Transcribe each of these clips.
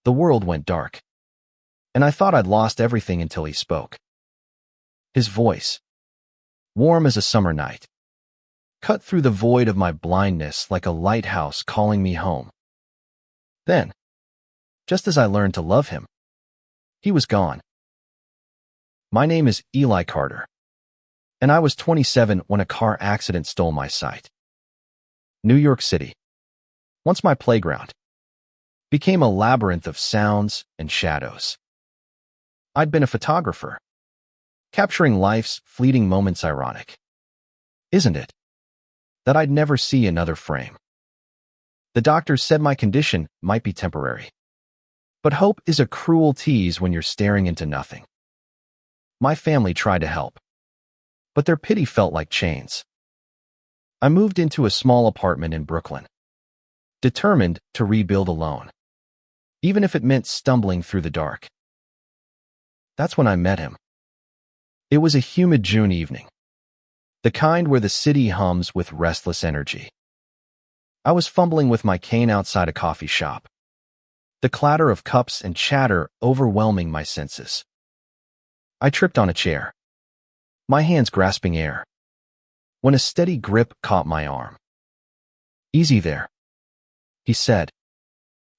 The world went dark, and I thought I'd lost everything until he spoke. His voice, warm as a summer night, cut through the void of my blindness like a lighthouse calling me home. Then, just as I learned to love him, he was gone. My name is Eli Carter, and I was 27 when a car accident stole my sight. New York City, once my playground, became a labyrinth of sounds and shadows. I'd been a photographer, capturing life's fleeting moments. Ironic, isn't it, that I'd never see another frame? The doctors said my condition might be temporary, but hope is a cruel tease when you're staring into nothing. My family tried to help, but their pity felt like chains. I moved into a small apartment in Brooklyn, determined to rebuild alone, even if it meant stumbling through the dark. That's when I met him. It was a humid June evening, the kind where the city hums with restless energy. I was fumbling with my cane outside a coffee shop, the clatter of cups and chatter overwhelming my senses. I tripped on a chair, my hands grasping air, when a steady grip caught my arm. "Easy there," he said,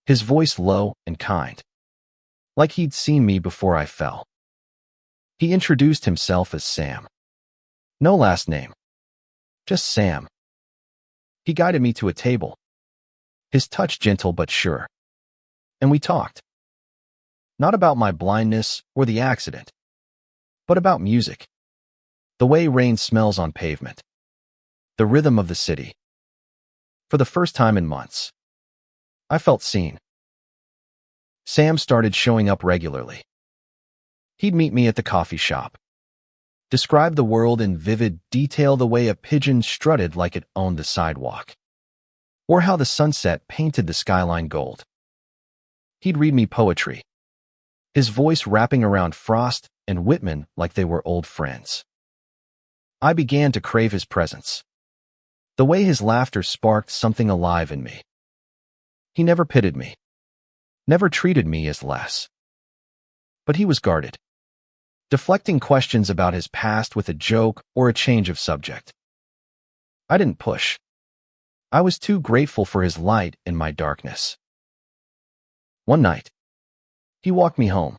his voice low and kind, like he'd seen me before I fell. He introduced himself as Sam. No last name, just Sam. He guided me to a table, his touch gentle but sure, and we talked. Not about my blindness or the accident, but about music, the way rain smells on pavement, the rhythm of the city. For the first time in months, I felt seen. Sam started showing up regularly. He'd meet me at the coffee shop, describe the world in vivid detail, the way a pigeon strutted like it owned the sidewalk, or how the sunset painted the skyline gold. He'd read me poetry, his voice wrapping around Frost and Whitman like they were old friends. I began to crave his presence, the way his laughter sparked something alive in me. He never pitied me, never treated me as less. But he was guarded, deflecting questions about his past with a joke or a change of subject. I didn't push. I was too grateful for his light in my darkness. One night, he walked me home,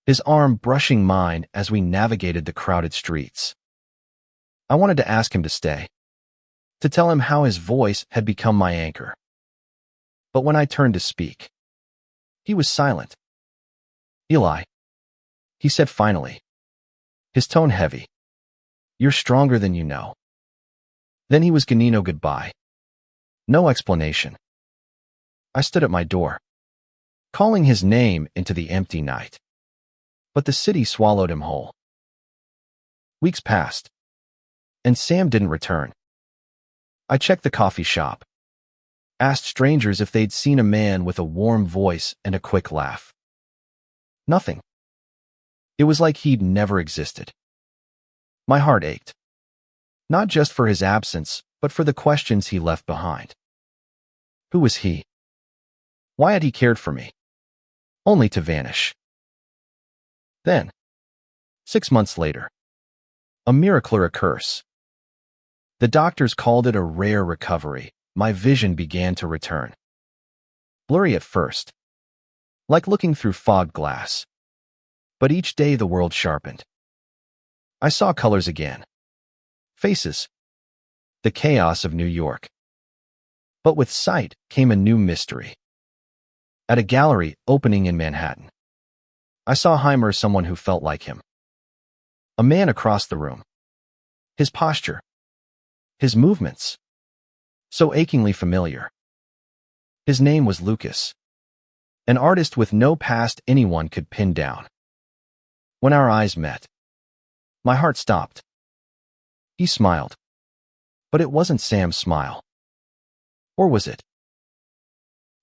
his arm brushing mine as we navigated the crowded streets. I wanted to ask him to stay, to tell him how his voice had become my anchor. But when I turned to speak, he was silent. "Eli," he said finally, his tone heavy, "you're stronger than you know." Then he was Ganino goodbye. No explanation. I stood at my door, calling his name into the empty night. But the city swallowed him whole. Weeks passed, and Sam didn't return. I checked the coffee shop, asked strangers if they'd seen a man with a warm voice and a quick laugh. Nothing. It was like he'd never existed. My heart ached, not just for his absence, but for the questions he left behind. Who was he? Why had he cared for me, only to vanish? Then, 6 months later, a miracle or a curse. The doctors called it a rare recovery. My vision began to return. Blurry at first, like looking through fogged glass. But each day the world sharpened. I saw colors again. Faces. The chaos of New York. But with sight came a new mystery. At a gallery opening in Manhattan, I saw Heimer, someone who felt like him. A man across the room. His posture. His movements. So achingly familiar. His name was Lucas. An artist with no past anyone could pin down. When our eyes met, my heart stopped. He smiled. But it wasn't Sam's smile. Or was it?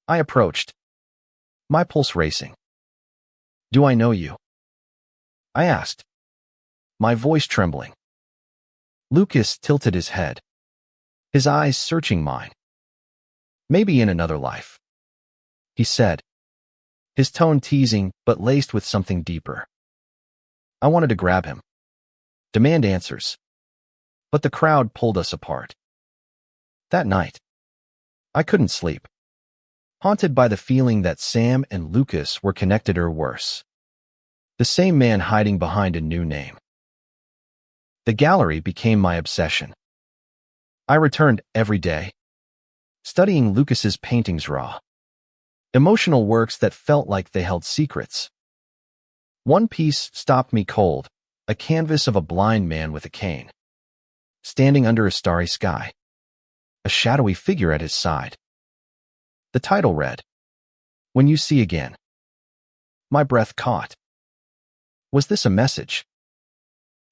I approached, my pulse racing. "Do I know you?" I asked, my voice trembling. Lucas tilted his head, his eyes searching mine. "Maybe in another life," he said, his tone teasing but laced with something deeper. I wanted to grab him, demand answers, but the crowd pulled us apart. That night, I couldn't sleep, haunted by the feeling that Sam and Lucas were connected or worse. The same man hiding behind a new name. The gallery became my obsession. I returned every day, studying Lucas's paintings raw. Emotional works that felt like they held secrets. One piece stopped me cold, a canvas of a blind man with a cane, standing under a starry sky, a shadowy figure at his side. The title read, "When You See Again." My breath caught. Was this a message?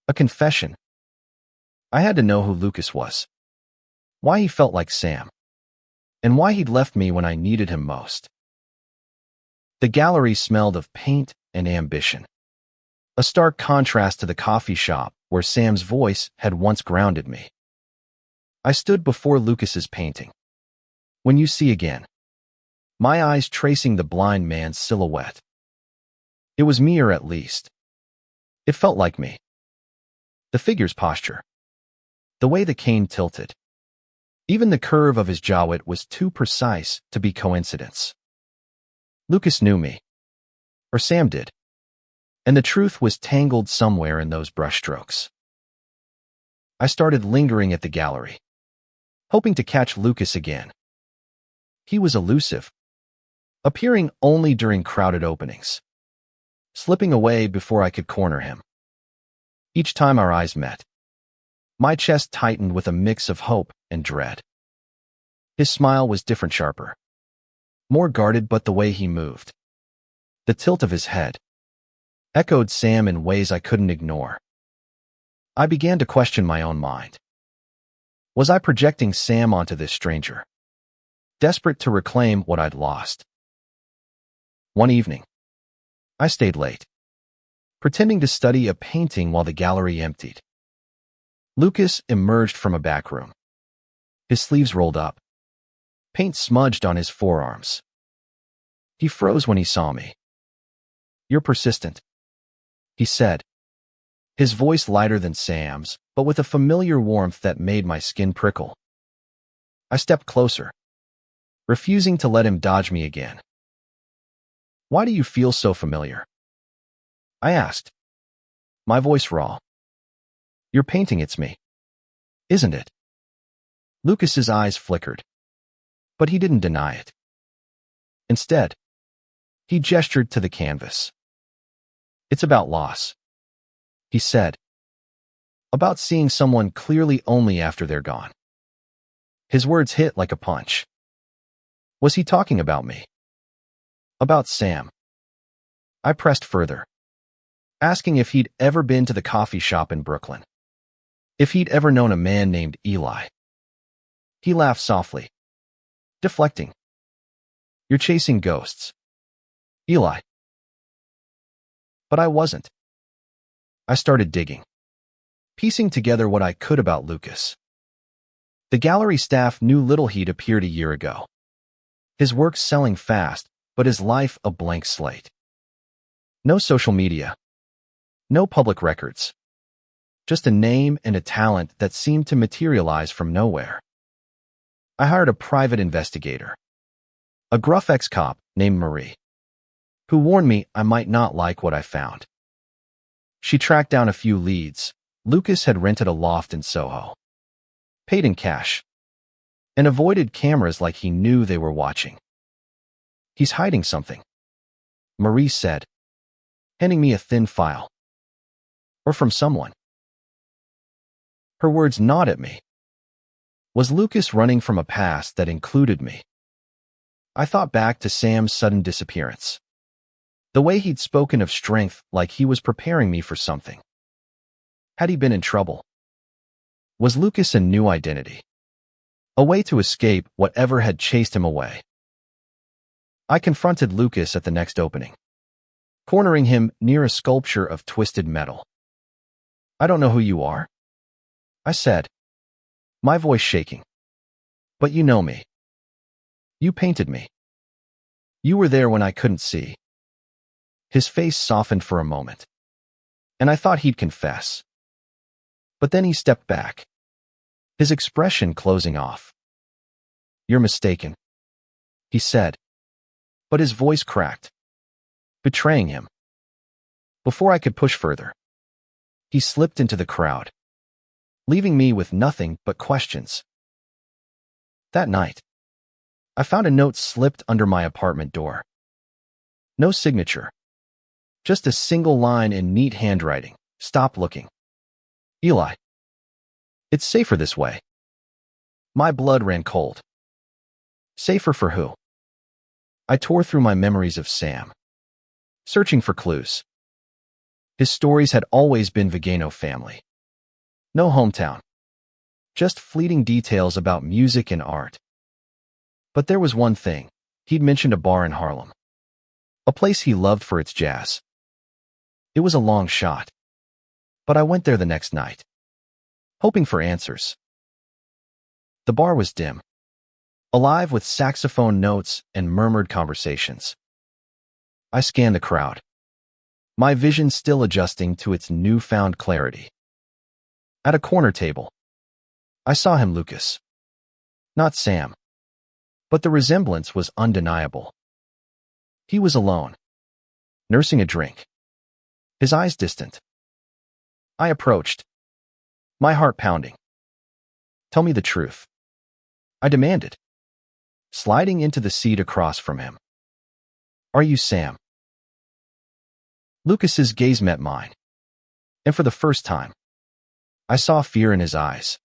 A confession? I had to know who Lucas was, why he felt like Sam, and why he'd left me when I needed him most. The gallery smelled of paint and ambition, a stark contrast to the coffee shop where Sam's voice had once grounded me. I stood before Lucas's painting, "When You See Again," my eyes tracing the blind man's silhouette. It was me, or at least, it felt like me. The figure's posture, the way the cane tilted, even the curve of his jowlet was too precise to be coincidence. Lucas knew me, or Sam did, and the truth was tangled somewhere in those brushstrokes. I started lingering at the gallery, hoping to catch Lucas again. He was elusive, appearing only during crowded openings, slipping away before I could corner him. Each time our eyes met, my chest tightened with a mix of hope and dread. His smile was different, sharper, more guarded, but the way he moved, the tilt of his head, echoed Sam in ways I couldn't ignore. I began to question my own mind. Was I projecting Sam onto this stranger, desperate to reclaim what I'd lost? One evening, I stayed late, pretending to study a painting while the gallery emptied. Lucas emerged from a back room, his sleeves rolled up, paint smudged on his forearms. He froze when he saw me. "You're persistent," he said, his voice lighter than Sam's, but with a familiar warmth that made my skin prickle. I stepped closer, refusing to let him dodge me again. "Why do you feel so familiar?" I asked, my voice raw. "You're painting, it's me, isn't it?" Lucas's eyes flickered, but he didn't deny it. Instead, he gestured to the canvas. "It's about loss," he said, "about seeing someone clearly only after they're gone." His words hit like a punch. Was he talking about me? About Sam? I pressed further, asking if he'd ever been to the coffee shop in Brooklyn, if he'd ever known a man named Eli. He laughed softly, deflecting. "You're chasing ghosts, Eli." But I wasn't. I started digging, piecing together what I could about Lucas. The gallery staff knew little. He'd appeared a year ago, his work selling fast, but his life a blank slate. No social media, no public records, just a name and a talent that seemed to materialize from nowhere. I hired a private investigator, a gruff ex-cop named Marie, who warned me I might not like what I found. She tracked down a few leads. Lucas had rented a loft in Soho, paid in cash, and avoided cameras like he knew they were watching. "He's hiding something," Marie said, handing me a thin file. "Or from someone." Her words gnawed at me. Was Lucas running from a past that included me? I thought back to Sam's sudden disappearance, the way he'd spoken of strength like he was preparing me for something. Had he been in trouble? Was Lucas a new identity, a way to escape whatever had chased him away? I confronted Lucas at the next opening, cornering him near a sculpture of twisted metal. "I don't know who you are," I said, my voice shaking. "But you know me. You painted me. You were there when I couldn't see." His face softened for a moment, and I thought he'd confess. But then he stepped back, his expression closing off. "You're mistaken," he said, but his voice cracked, betraying him. Before I could push further, he slipped into the crowd, leaving me with nothing but questions. That night, I found a note slipped under my apartment door. No signature, just a single line in neat handwriting. "Stop looking. Eli. It's safer this way." My blood ran cold. Safer for who? I tore through my memories of Sam, searching for clues. His stories had always been Vigano family. No hometown, just fleeting details about music and art. But there was one thing. He'd mentioned a bar in Harlem, a place he loved for its jazz. It was a long shot, but I went there the next night, hoping for answers. The bar was dim, alive with saxophone notes and murmured conversations. I scanned the crowd, my vision still adjusting to its newfound clarity. At a corner table, I saw him, Lucas. Not Sam, but the resemblance was undeniable. He was alone, nursing a drink, his eyes distant. I approached, my heart pounding. "Tell me the truth," I demanded, sliding into the seat across from him. "Are you Sam?" Lucas's gaze met mine, and for the first time, I saw fear in his eyes.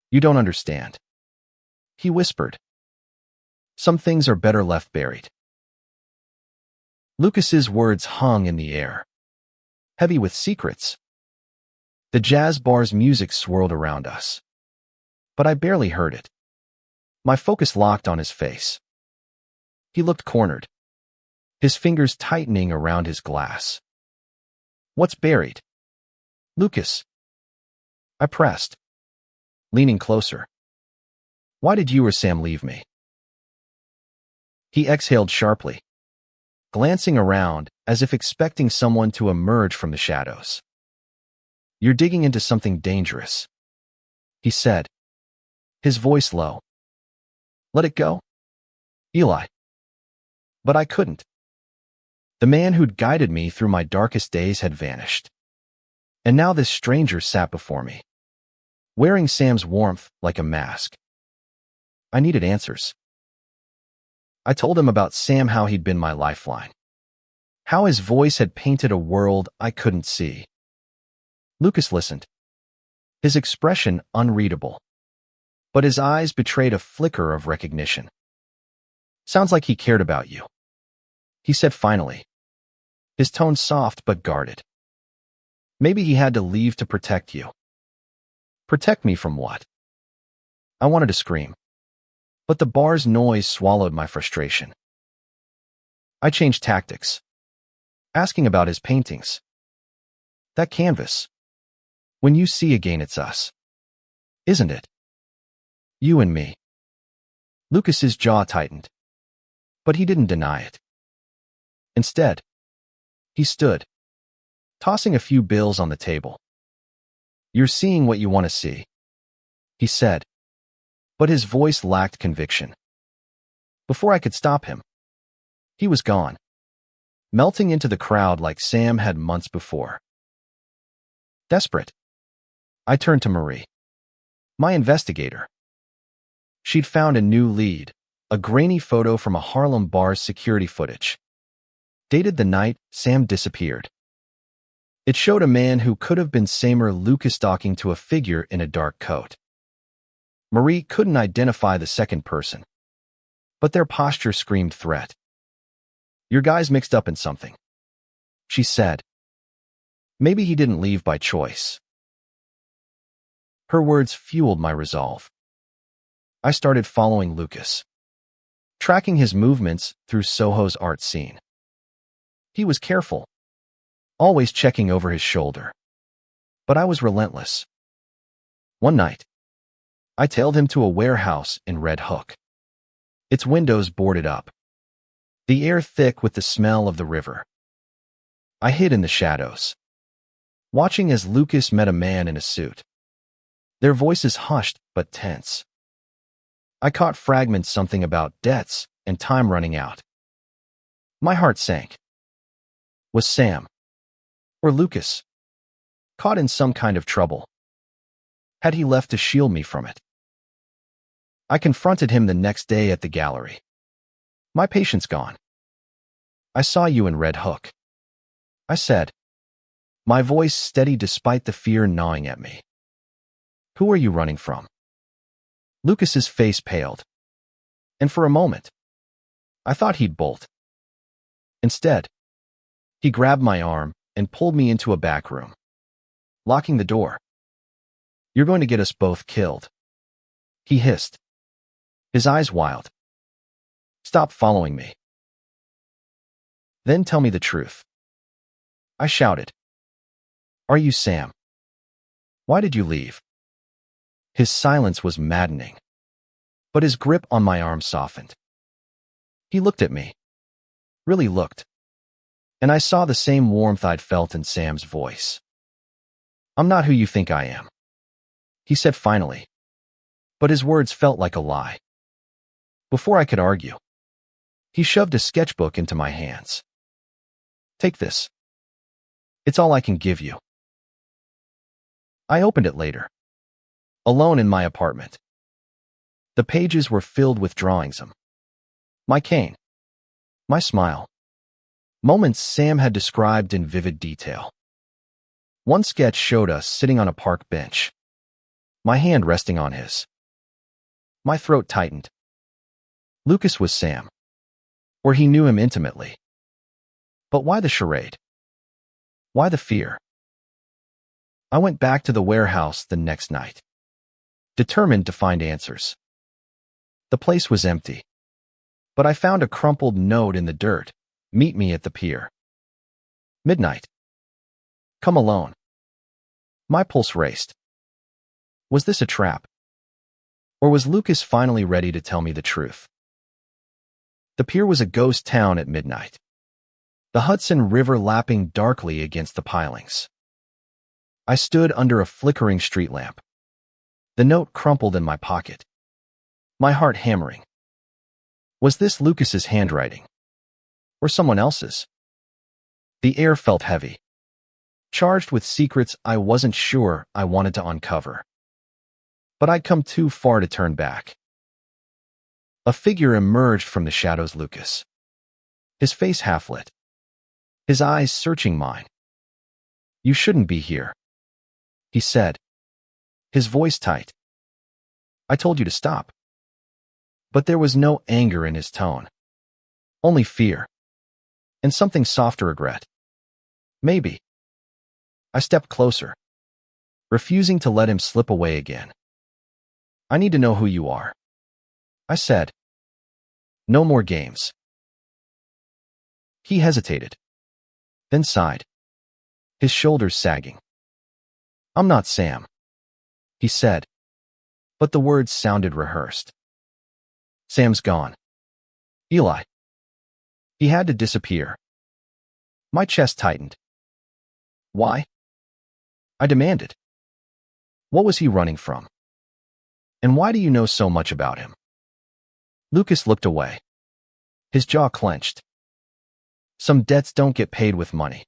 "You don't understand," he whispered. "Some things are better left buried." Lucas's words hung in the air, heavy with secrets. The jazz bar's music swirled around us, but I barely heard it. My focus locked on his face. He looked cornered, his fingers tightening around his glass. "What's buried?" "Lucas." I pressed, leaning closer. "Why did you or Sam leave me?" He exhaled sharply, glancing around as if expecting someone to emerge from the shadows. "You're digging into something dangerous," he said, his voice low. "Let it go, Eli." But I couldn't. The man who'd guided me through my darkest days had vanished. And now this stranger sat before me, wearing Sam's warmth like a mask. I needed answers. I told him about Sam, how he'd been my lifeline, how his voice had painted a world I couldn't see. Lucas listened, his expression unreadable, but his eyes betrayed a flicker of recognition. "Sounds like he cared about you," he said finally, his tone soft but guarded. "Maybe he had to leave to protect you." Protect me from what? I wanted to scream, but the bar's noise swallowed my frustration. I changed tactics, asking about his paintings. "That canvas. When you see again, it's us, isn't it? You and me." Lucas's jaw tightened, but he didn't deny it. Instead, he stood, tossing a few bills on the table. "You're seeing what you want to see," he said, but his voice lacked conviction. Before I could stop him, he was gone, melting into the crowd like Sam had months before. Desperate, I turned to Marie, my investigator. She'd found a new lead, a grainy photo from a Harlem bar's security footage, dated the night Sam disappeared. It showed a man who could have been Samer Lucas talking to a figure in a dark coat. Marie couldn't identify the second person, but their posture screamed threat. "Your guy's mixed up in something," she said. "Maybe he didn't leave by choice." Her words fueled my resolve. I started following Lucas, tracking his movements through Soho's art scene. He was careful, always checking over his shoulder, but I was relentless. One night, I tailed him to a warehouse in Red Hook, its windows boarded up, the air thick with the smell of the river. I hid in the shadows, watching as Lucas met a man in a suit. Their voices hushed but tense. I caught fragments, something about debts and time running out. My heart sank. Was Sam or Lucas caught in some kind of trouble? Had he left to shield me from it? I confronted him the next day at the gallery. My patience gone. I saw you in Red Hook, I said, my voice steady despite the fear gnawing at me. Who are you running from? Lucas's face paled, and for a moment, I thought he'd bolt. Instead, he grabbed my arm and pulled me into a back room, locking the door. You're going to get us both killed, he hissed, his eyes wild. Stop following me. Then tell me the truth, I shouted. Are you Sam? Why did you leave? His silence was maddening, but his grip on my arm softened. He looked at me, really looked, and I saw the same warmth I'd felt in Sam's voice. I'm not who you think I am, he said finally, but his words felt like a lie. Before I could argue, he shoved a sketchbook into my hands. Take this. It's all I can give you. I opened it later, alone in my apartment. The pages were filled with drawings of my cane, my smile, moments Sam had described in vivid detail. One sketch showed us sitting on a park bench, my hand resting on his. My throat tightened. Lucas was Sam, or he knew him intimately. But why the charade? Why the fear? I went back to the warehouse the next night, determined to find answers. The place was empty, but I found a crumpled note in the dirt. Meet me at the pier. Midnight. Come alone. My pulse raced. Was this a trap? Or was Lucas finally ready to tell me the truth? The pier was a ghost town at midnight, the Hudson River lapping darkly against the pilings. I stood under a flickering street lamp, the note crumpled in my pocket, my heart hammering. Was this Lucas's handwriting? Or someone else's? The air felt heavy, charged with secrets I wasn't sure I wanted to uncover. But I'd come too far to turn back. A figure emerged from the shadows. Lucas, his face half-lit, his eyes searching mine. You shouldn't be here, he said, his voice tight. I told you to stop. But there was no anger in his tone, only fear, and something softer, regret. Maybe. I stepped closer, refusing to let him slip away again. I need to know who you are, I said. No more games. He hesitated, then sighed, his shoulders sagging. I'm not Sam, he said, but the words sounded rehearsed. Sam's gone. Eli. He had to disappear. My chest tightened. Why? I demanded. What was he running from? And why do you know so much about him? Lucas looked away, his jaw clenched. Some debts don't get paid with money,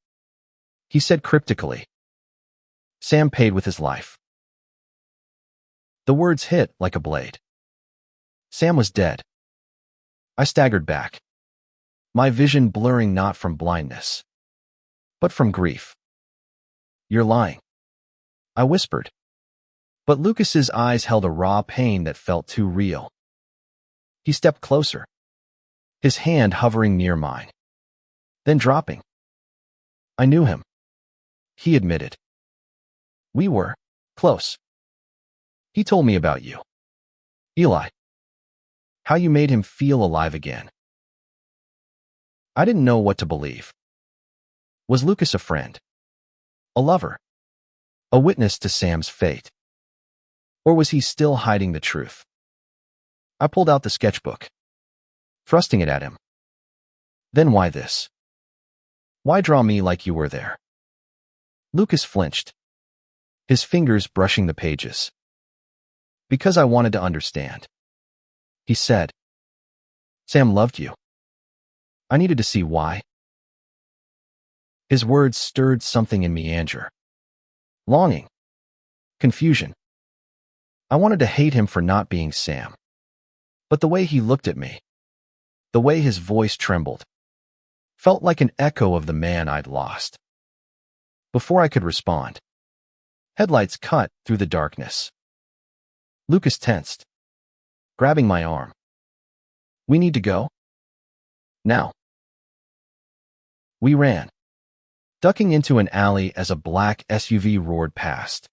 he said cryptically. Sam paid with his life. The words hit like a blade. Sam was dead. I staggered back, my vision blurring not from blindness, but from grief. You're lying, I whispered. But Lucas's eyes held a raw pain that felt too real. He stepped closer, his hand hovering near mine, then dropping. I knew him, he admitted. We were close. He told me about you, Eli. How you made him feel alive again. I didn't know what to believe. Was Lucas a friend? A lover? A witness to Sam's fate? Or was he still hiding the truth? I pulled out the sketchbook, thrusting it at him. Then why this? Why draw me like you were there? Lucas flinched, his fingers brushing the pages. Because I wanted to understand. He said, Sam loved you. I needed to see why. His words stirred something in me, anger, longing, confusion. I wanted to hate him for not being Sam. But the way he looked at me, the way his voice trembled, felt like an echo of the man I'd lost. Before I could respond, headlights cut through the darkness. Lucas tensed, grabbing my arm. We need to go? Now. We ran, ducking into an alley as a black SUV roared past.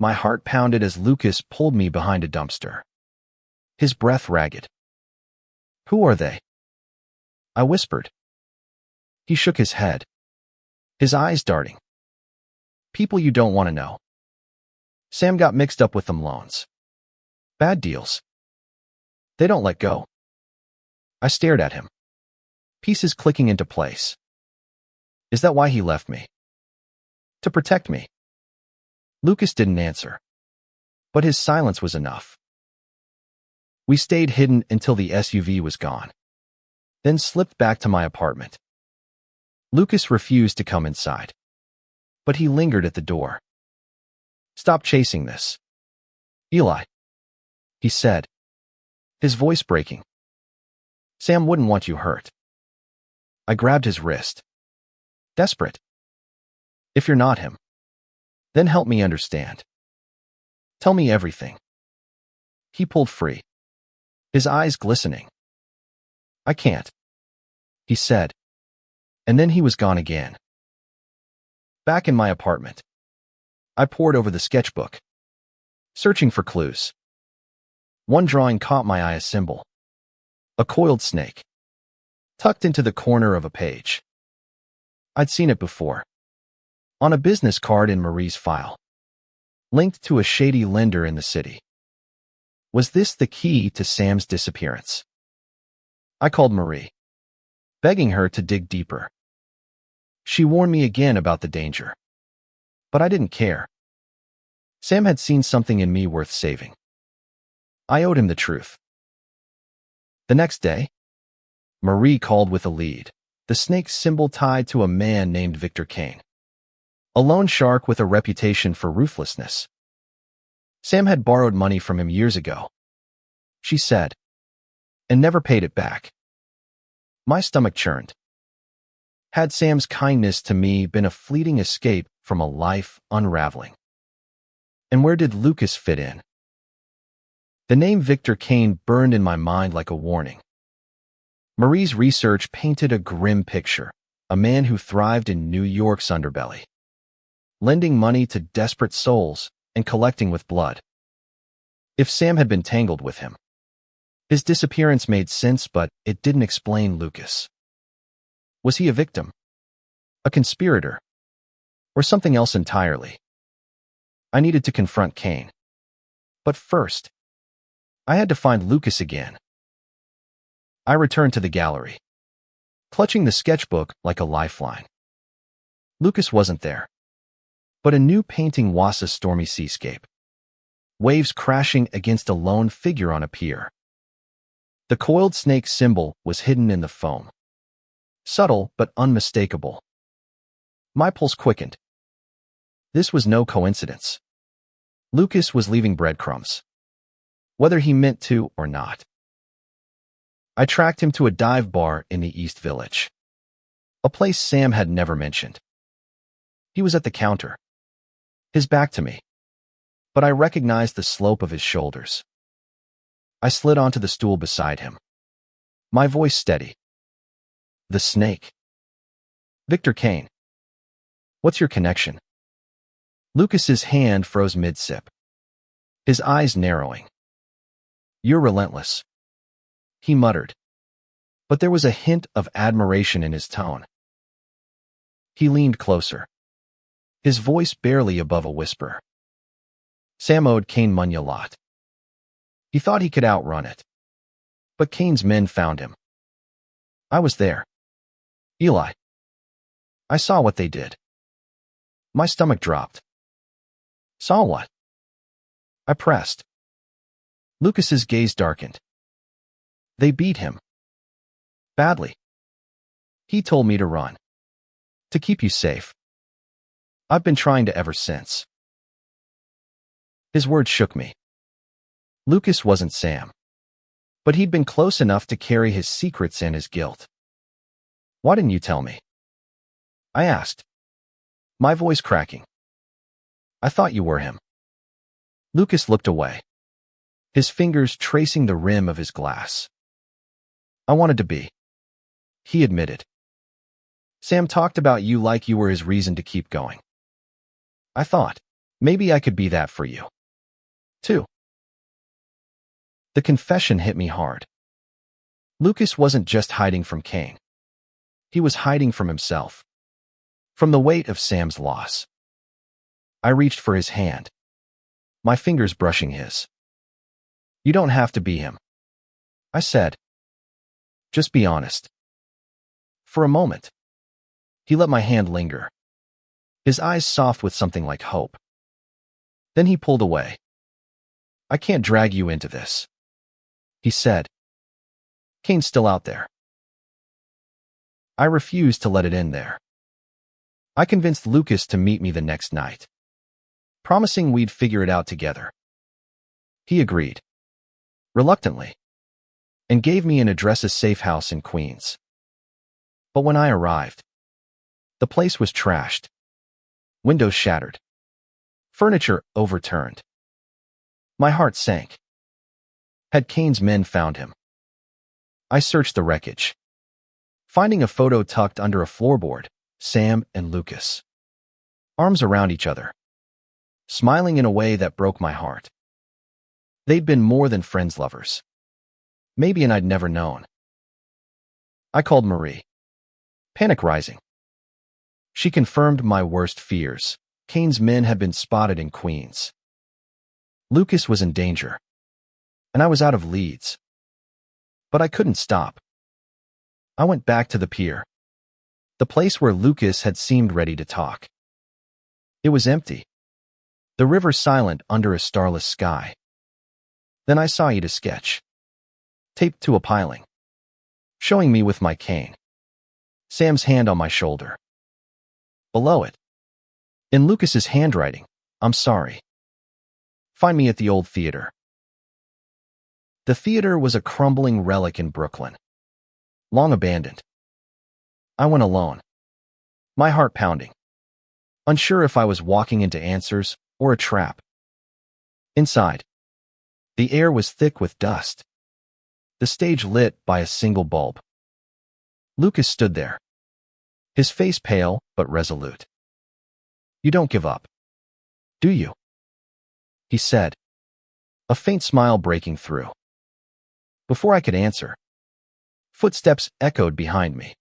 My heart pounded as Lucas pulled me behind a dumpster, his breath ragged. Who are they? I whispered. He shook his head, his eyes darting. People you don't want to know. Sam got mixed up with them loans. Bad deals. They don't let go. I stared at him, pieces clicking into place. Is that why he left me? To protect me? Lucas didn't answer, but his silence was enough. We stayed hidden until the SUV was gone, then slipped back to my apartment. Lucas refused to come inside, but he lingered at the door. Stop chasing this, Eli, he said, his voice breaking. Sam wouldn't want you hurt. I grabbed his wrist, desperate. If you're not him, then help me understand. Tell me everything. He pulled free, his eyes glistening. I can't, he said, and then he was gone again. Back in my apartment, I pored over the sketchbook, searching for clues. One drawing caught my eye, a symbol, a coiled snake, tucked into the corner of a page. I'd seen it before, on a business card in Marie's file, linked to a shady lender in the city. Was this the key to Sam's disappearance? I called Marie, begging her to dig deeper. She warned me again about the danger, but I didn't care. Sam had seen something in me worth saving. I owed him the truth. The next day, Marie called with a lead, the snake symbol tied to a man named Victor Kane, a loan shark with a reputation for ruthlessness. Sam had borrowed money from him years ago, she said, and never paid it back. My stomach churned. Had Sam's kindness to me been a fleeting escape from a life unraveling? And where did Lucas fit in? The name Victor Kane burned in my mind like a warning. Marie's research painted a grim picture, a man who thrived in New York's underbelly, lending money to desperate souls and collecting with blood. If Sam had been tangled with him, his disappearance made sense, but it didn't explain Lucas. Was he a victim, a conspirator, or something else entirely? I needed to confront Kane. But first, I had to find Lucas again. I returned to the gallery, clutching the sketchbook like a lifeline. Lucas wasn't there, but a new painting was a stormy seascape, waves crashing against a lone figure on a pier. The coiled snake symbol was hidden in the foam, subtle but unmistakable. My pulse quickened. This was no coincidence. Lucas was leaving breadcrumbs, whether he meant to or not. I tracked him to a dive bar in the East Village, a place Sam had never mentioned. He was at the counter, his back to me, but I recognized the slope of his shoulders. I slid onto the stool beside him, my voice steady. The snake. Victor Kane. What's your connection? Lucas's hand froze mid-sip, his eyes narrowing. You're relentless, he muttered, but there was a hint of admiration in his tone. He leaned closer, his voice barely above a whisper. Sam owed Kane money a lot. He thought he could outrun it, but Kane's men found him. I was there. Eli. I saw what they did. My stomach dropped. Saw what? I pressed. Lucas's gaze darkened. They beat him. Badly. He told me to run. To keep you safe. I've been trying to ever since. His words shook me. Lucas wasn't Sam. But he'd been close enough to carry his secrets and his guilt. Why didn't you tell me? I asked. My voice cracking. I thought you were him. Lucas looked away. His fingers tracing the rim of his glass. I wanted to be. He admitted. Sam talked about you like you were his reason to keep going. I thought, maybe I could be that for you. Too. The confession hit me hard. Lucas wasn't just hiding from Kane. He was hiding from himself. From the weight of Sam's loss. I reached for his hand. My fingers brushing his. You don't have to be him. I said. Just be honest. For a moment. He let my hand linger. His eyes soft with something like hope. Then he pulled away. I can't drag you into this. He said. Kane's still out there. I refused to let it end there. I convinced Lucas to meet me the next night, promising we'd figure it out together. He agreed. Reluctantly. And gave me an address, a safe house in Queens. But when I arrived, the place was trashed. Windows shattered. Furniture overturned. My heart sank. Had Kane's men found him? I searched the wreckage, finding a photo tucked under a floorboard, Sam and Lucas. Arms around each other. Smiling in a way that broke my heart. They'd been more than friends, lovers. Maybe, and I'd never known. I called Marie. Panic rising. She confirmed my worst fears. Kane's men had been spotted in Queens. Lucas was in danger. And I was out of leads. But I couldn't stop. I went back to the pier. The place where Lucas had seemed ready to talk. It was empty. The river silent under a starless sky. Then I saw Ida's sketch. Taped to a piling. Showing me with my cane. Sam's hand on my shoulder. Below it. In Lucas's handwriting, I'm sorry. Find me at the old theater. The theater was a crumbling relic in Brooklyn. Long abandoned. I went alone. My heart pounding. Unsure if I was walking into answers or a trap. Inside. The air was thick with dust. The stage lit by a single bulb. Lucas stood there. His face pale but resolute. You don't give up. Do you? He said. A faint smile breaking through. Before I could answer, footsteps echoed behind me.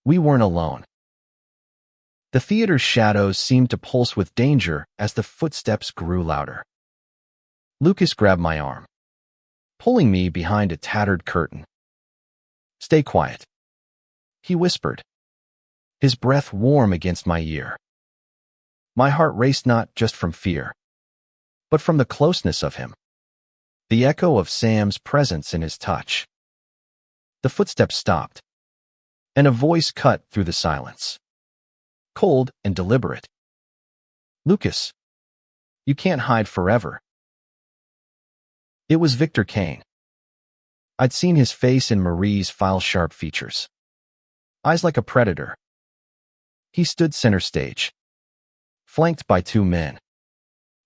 We weren't alone. The theater's shadows seemed to pulse with danger as the footsteps grew louder. Lucas grabbed my arm, pulling me behind a tattered curtain. Stay quiet, he whispered, his breath warm against my ear. My heart raced not just from fear, but from the closeness of him, the echo of Sam's presence in his touch. The footsteps stopped, and a voice cut through the silence. Cold and deliberate. Lucas, you can't hide forever. It was Victor Kane. I'd seen his face in Marie's file-sharp features. Eyes like a predator. He stood center stage, flanked by two men,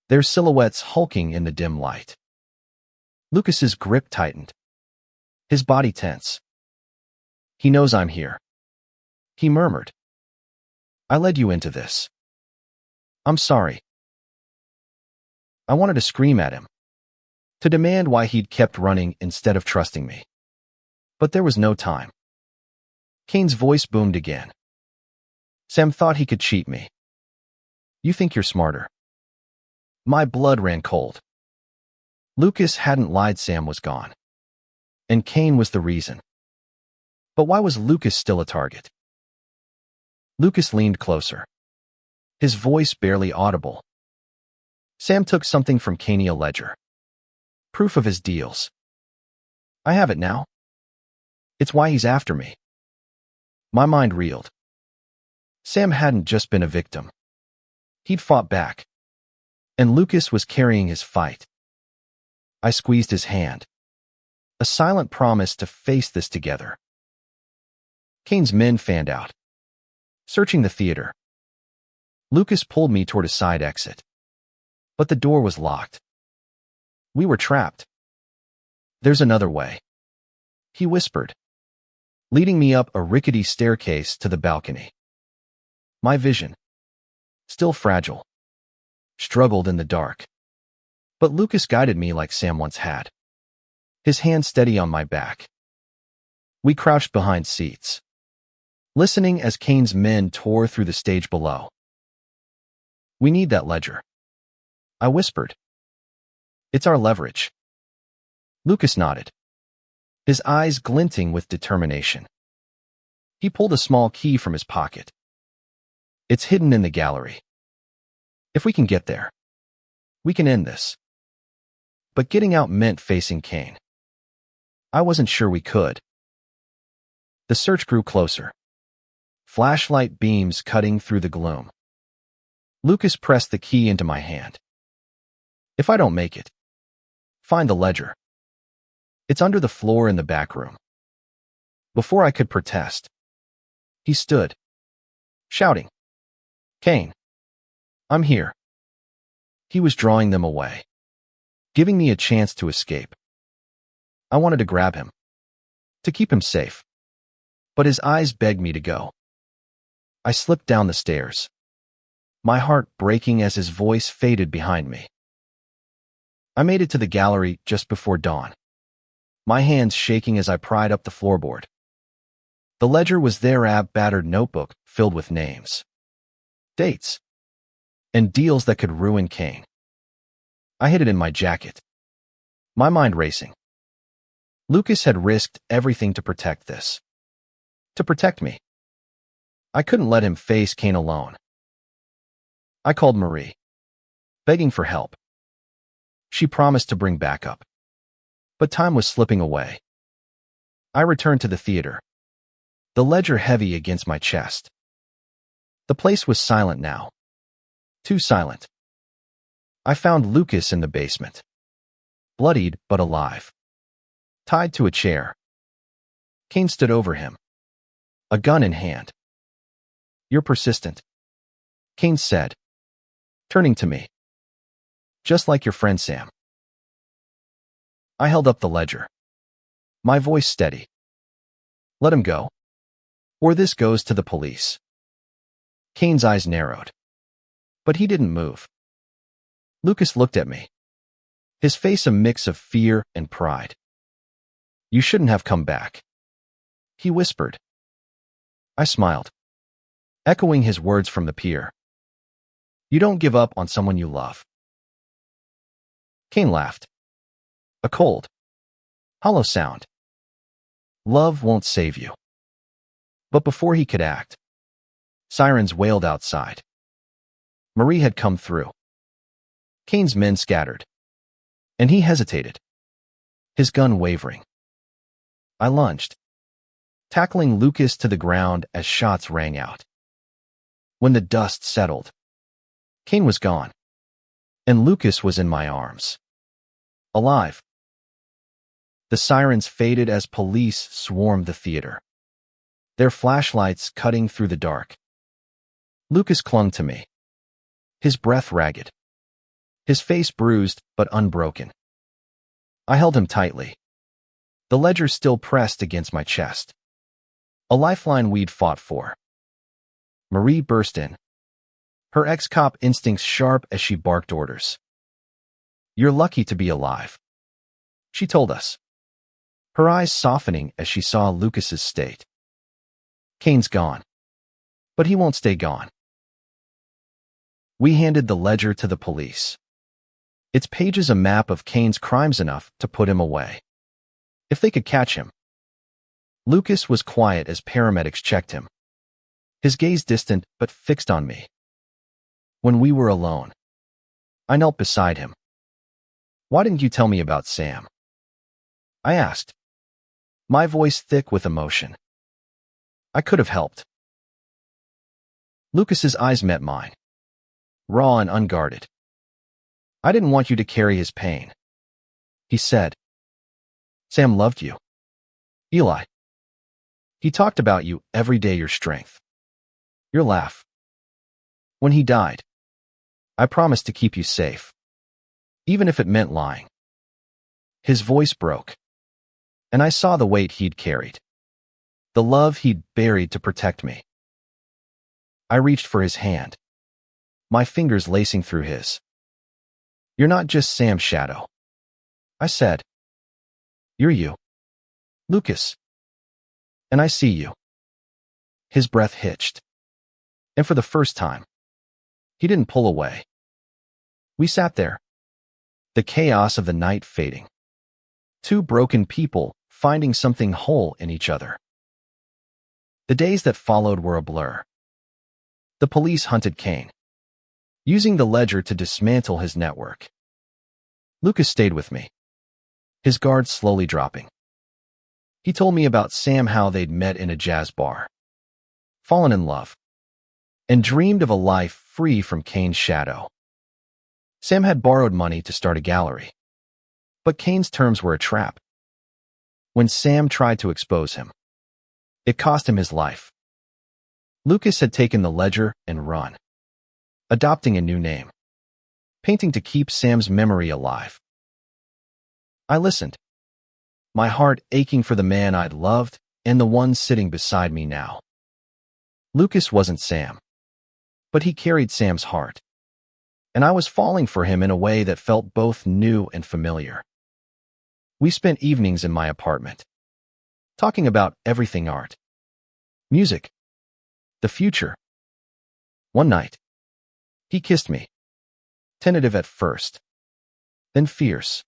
their silhouettes hulking in the dim light. Lucas's grip tightened, his body tense. He knows I'm here, he murmured. I led you into this. I'm sorry. I wanted to scream at him, to demand why he'd kept running instead of trusting me. But there was no time. Kane's voice boomed again. Sam thought he could cheat me. You think you're smarter. My blood ran cold. Lucas hadn't lied, Sam was gone. And Kane was the reason. But why was Lucas still a target? Lucas leaned closer, his voice barely audible. Sam took something from Kane, a ledger. Proof of his deals. I have it now. It's why he's after me. My mind reeled. Sam hadn't just been a victim. He'd fought back. And Lucas was carrying his fight. I squeezed his hand. A silent promise to face this together. Kane's men fanned out, searching the theater. Lucas pulled me toward a side exit. But the door was locked. We were trapped. There's another way, he whispered, leading me up a rickety staircase to the balcony. My vision, still fragile, struggled in the dark. But Lucas guided me like Sam once had, his hand steady on my back. We crouched behind seats, listening as Kane's men tore through the stage below. We need that ledger, I whispered. It's our leverage. Lucas nodded, his eyes glinting with determination. He pulled a small key from his pocket. It's hidden in the gallery. If we can get there, we can end this. But getting out meant facing Kane. I wasn't sure we could. The search grew closer, flashlight beams cutting through the gloom. Lucas pressed the key into my hand. If I don't make it, find the ledger. It's under the floor in the back room. Before I could protest, he stood, shouting, Kane, I'm here. He was drawing them away, giving me a chance to escape. I wanted to grab him, to keep him safe. But his eyes begged me to go. I slipped down the stairs, my heart breaking as his voice faded behind me. I made it to the gallery just before dawn, my hands shaking as I pried up the floorboard. The ledger was there, a battered notebook filled with names, dates, and deals that could ruin Kane. I hid it in my jacket, my mind racing. Lucas had risked everything to protect this. To protect me. I couldn't let him face Kane alone. I called Marie, begging for help. She promised to bring backup. But time was slipping away. I returned to the theater, the ledger heavy against my chest. The place was silent now. Too silent. I found Lucas in the basement, bloodied but alive, tied to a chair. Kane stood over him, a gun in hand. You're persistent, Kane said, turning to me. Just like your friend Sam. I held up the ledger, my voice steady. Let him go, or this goes to the police. Kane's eyes narrowed, but he didn't move. Lucas looked at me, his face a mix of fear and pride. You shouldn't have come back, he whispered. I smiled, echoing his words from the pier. You don't give up on someone you love. Kane laughed. A cold, hollow sound. Love won't save you. But before he could act, sirens wailed outside. Marie had come through. Kane's men scattered, and he hesitated, his gun wavering. I lunged, tackling Lucas to the ground as shots rang out. When the dust settled, Kane was gone, and Lucas was in my arms, alive. The sirens faded as police swarmed the theater, their flashlights cutting through the dark. Lucas clung to me, his breath ragged, his face bruised but unbroken. I held him tightly, the ledger still pressed against my chest, a lifeline we'd fought for. Marie burst in, her ex-cop instincts sharp as she barked orders. You're lucky to be alive, she told us, her eyes softening as she saw Lucas's state. Kane's gone, but he won't stay gone. We handed the ledger to the police, its pages a map of Kane's crimes enough to put him away, if they could catch him. Lucas was quiet as paramedics checked him, his gaze distant but fixed on me. When we were alone, I knelt beside him. "Why didn't you tell me about Sam?" I asked, my voice thick with emotion. "I could have helped." Lucas's eyes met mine, raw and unguarded. "I didn't want you to carry his pain," he said. "Sam loved you. Eli. He talked about you every day, your strength, your laugh. When he died, I promised to keep you safe, even if it meant lying." His voice broke, and I saw the weight he'd carried, the love he'd buried to protect me. I reached for his hand, my fingers lacing through his. "You're not just Sam's shadow," I said. "You're you, Lucas. And I see you." His breath hitched, and for the first time, he didn't pull away. We sat there, the chaos of the night fading. Two broken people finding something whole in each other. The days that followed were a blur. The police hunted Kane, using the ledger to dismantle his network. Lucas stayed with me, his guard slowly dropping. He told me about Sam, how they'd met in a jazz bar, fallen in love, and dreamed of a life free from Kane's shadow. Sam had borrowed money to start a gallery, but Kane's terms were a trap. When Sam tried to expose him, it cost him his life. Lucas had taken the ledger and run, adopting a new name, painting to keep Sam's memory alive. I listened, my heart aching for the man I'd loved and the one sitting beside me now. Lucas wasn't Sam, but he carried Sam's heart, and I was falling for him in a way that felt both new and familiar. We spent evenings in my apartment, talking about everything: art, music, the future. One night, he kissed me, tentative at first, then fierce,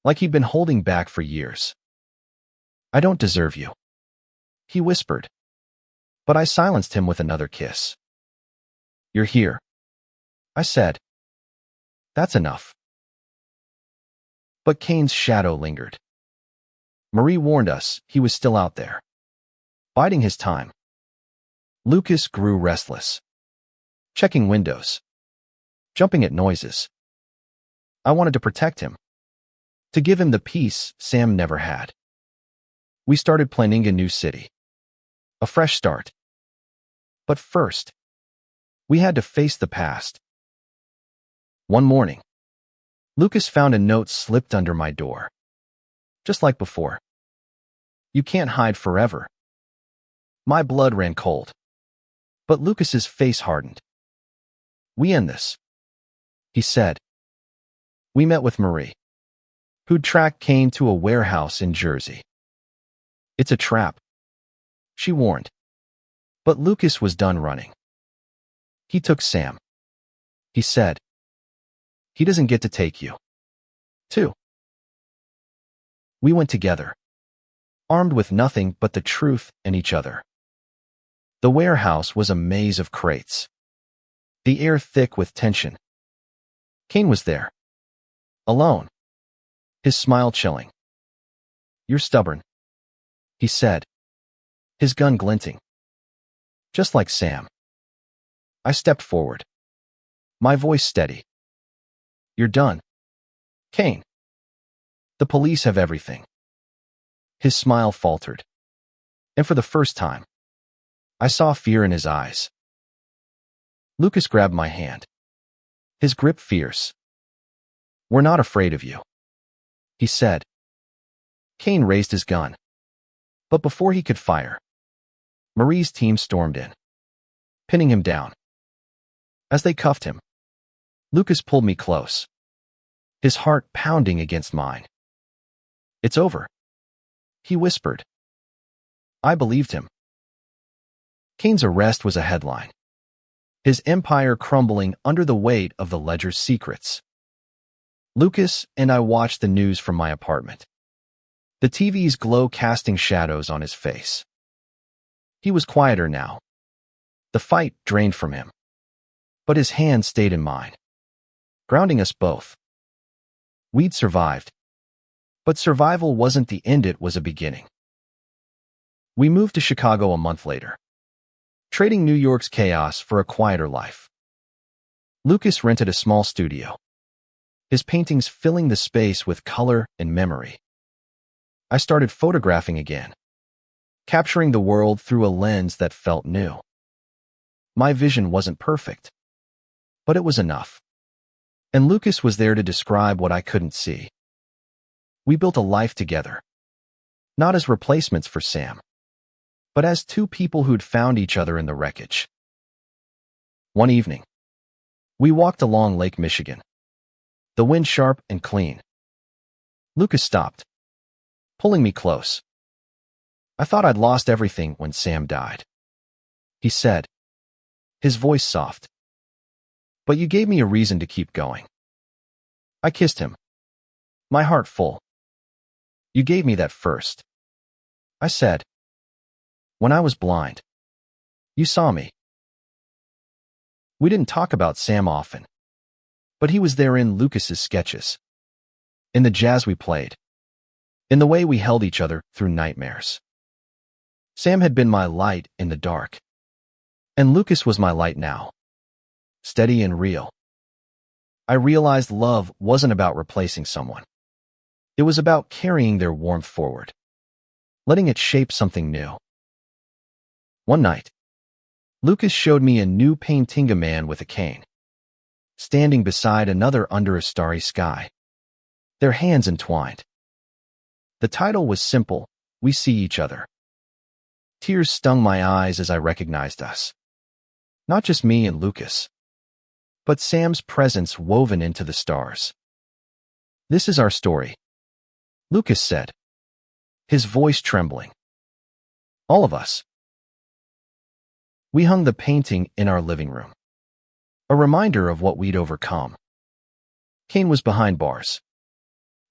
like he'd been holding back for years. "I don't deserve you," he whispered, but I silenced him with another kiss. "You're here," I said. "That's enough." But Kane's shadow lingered. Marie warned us he was still out there, biding his time. Lucas grew restless, checking windows, jumping at noises. I wanted to protect him, to give him the peace Sam never had. We started planning a new city, a fresh start. But first, we had to face the past. One morning, Lucas found a note slipped under my door. Just like before. "You can't hide forever." My blood ran cold, but Lucas's face hardened. "We end this," he said. We met with Marie, who'd tracked Kane to a warehouse in Jersey. "It's a trap," she warned. But Lucas was done running. "He took Sam," he said. "He doesn't get to take you, too." We went together, armed with nothing but the truth and each other. The warehouse was a maze of crates, the air thick with tension. Kane was there, alone, his smile chilling. "You're stubborn," he said, his gun glinting. "Just like Sam." I stepped forward, my voice steady. "You're done, Kane. The police have everything." His smile faltered, and for the first time, I saw fear in his eyes. Lucas grabbed my hand, his grip fierce. "We're not afraid of you," he said. Kane raised his gun, but before he could fire, Marie's team stormed in, pinning him down. As they cuffed him, Lucas pulled me close, his heart pounding against mine. "It's over," he whispered. I believed him. Kane's arrest was a headline, his empire crumbling under the weight of the ledger's secrets. Lucas and I watched the news from my apartment, the TV's glow casting shadows on his face. He was quieter now, The fight drained from him, but his hand stayed in mine, grounding us both. We'd survived, but survival wasn't the end, it was a beginning. We moved to Chicago a month later, trading New York's chaos for a quieter life. Lucas rented a small studio, his paintings filling the space with color and memory. I started photographing again, capturing the world through a lens that felt new. My vision wasn't perfect, but it was enough. And Lucas was there to describe what I couldn't see. We built a life together, not as replacements for Sam, but as two people who'd found each other in the wreckage. One evening, we walked along Lake Michigan, the wind sharp and clean. Lucas stopped, pulling me close. I thought I'd lost everything when Sam died, he said, his voice soft. But you gave me a reason to keep going. I kissed him, my heart full. You gave me that first, I said. When I was blind, you saw me. We didn't talk about Sam often, but he was there in Lucas's sketches, in the jazz we played, in the way we held each other through nightmares. Sam had been my light in the dark, and Lucas was my light now, steady and real. I realized love wasn't about replacing someone. It was about carrying their warmth forward, letting it shape something new. One night, Lucas showed me a new painting, a man with a cane, standing beside another under a starry sky, their hands entwined. The title was simple, We See Each Other. Tears stung my eyes as I recognized us. Not just me and Lucas, but Sam's presence woven into the stars. This is our story, Lucas said, his voice trembling. All of us. We hung the painting in our living room, a reminder of what we'd overcome. Cain was behind bars,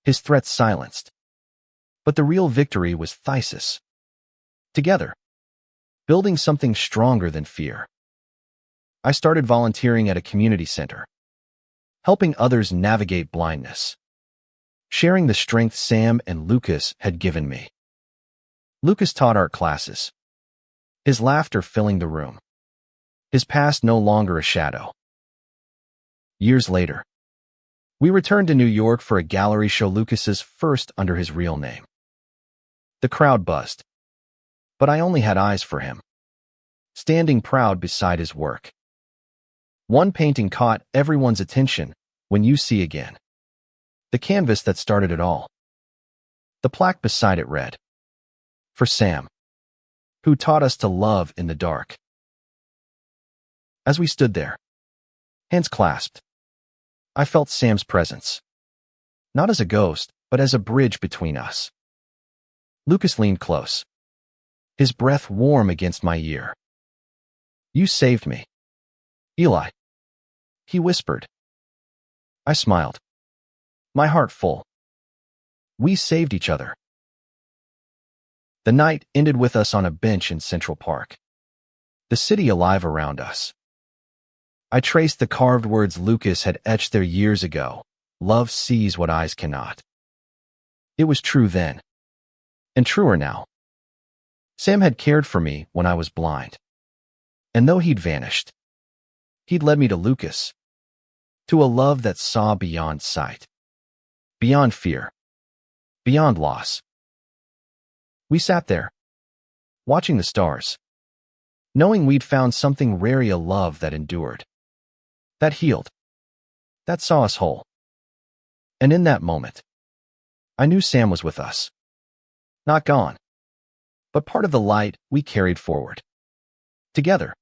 his threats silenced, but the real victory was Thesis. Together, building something stronger than fear. I started volunteering at a community center, helping others navigate blindness, sharing the strength Sam and Lucas had given me. Lucas taught art classes, his laughter filling the room, his past no longer a shadow. Years later, we returned to New York for a gallery show, Lucas's first under his real name. The crowd buzzed, but I only had eyes for him, standing proud beside his work. One painting caught everyone's attention, When You See Again, the canvas that started it all. The plaque beside it read, For Sam, who taught us to love in the dark. As we stood there, hands clasped, I felt Sam's presence, not as a ghost, but as a bridge between us. Lucas leaned close, his breath warm against my ear. You saved me, Eli, he whispered. I smiled, my heart full. We saved each other. The night ended with us on a bench in Central Park, the city alive around us. I traced the carved words Lucas had etched there years ago. Love sees what eyes cannot. It was true then, and truer now. Sam had cared for me when I was blind, and though he'd vanished, he'd led me to Lucas, to a love that saw beyond sight, beyond fear, beyond loss. We sat there, watching the stars, knowing we'd found something rare, a love that endured, that healed, that saw us whole. And in that moment, I knew Sam was with us, not gone, but part of the light we carried forward, together.